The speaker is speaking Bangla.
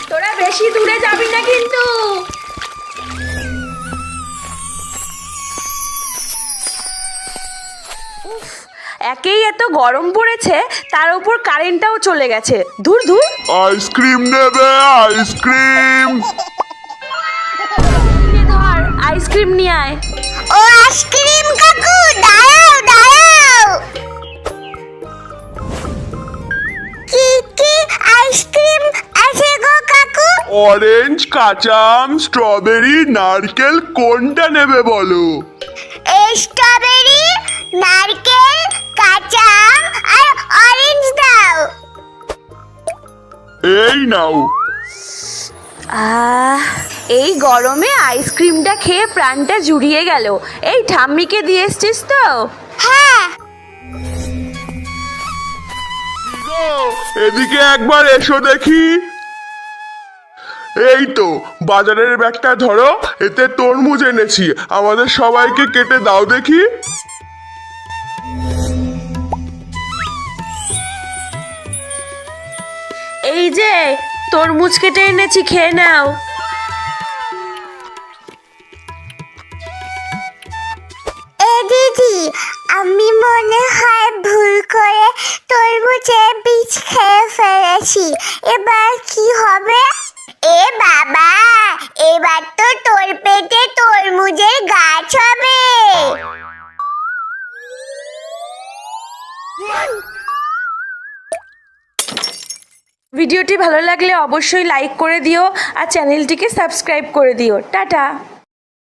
তোরা বেশি দূরে যাবি না কিন্তু। একেই এত গরম পড়েছে, তার উপর কারেন্টটাও চলে গেছে। ধুর ধুর। আইসক্রিম নেবে? আইসক্রিম? ধর আইসক্রিম নিয়ে আয়। ও আইসক্রিম কাকু, দাঁড়াও দাঁড়াও। কি কি আইসক্রিম আছে গো কাকু? অরেঞ্জ, কাঁচা আম, স্ট্রবেরি, নারকেল, কোনটা নেবে বলো? স্ট্রবেরি, নারকেল, কাঁচা আম আর অরেঞ্জ দাও। এই নাও। এই গরমে আইসক্রিমটা খেয়ে প্রাণটা জুড়িয়ে গেল। এই ঠাম্মিকে দিয়ে এসছিস তো? হ্যাঁ। এদিকে একবার এসো দেখি। এই তো বাজারের ব্যাগটা ধরো, এতে তরমুজ এনেছি, আমাদের সবাইকে কেটে দাও দেখি। এই যে তরমুজ কেটে এনেছি, খেয়ে নাও। দিদি, আমি মনে হয় ভুল করে তরমুজের বীজ খেয়ে ফেলেছি। এবার কি হবে? এ বাবা, এবার তো তোর পেটে তরমুজের গাছ হবে। ভিডিওটি ভালো লাগলে অবশ্যই লাইক করে দিও আর চ্যানেলটিকে সাবস্ক্রাইব করে দিও। টাটা।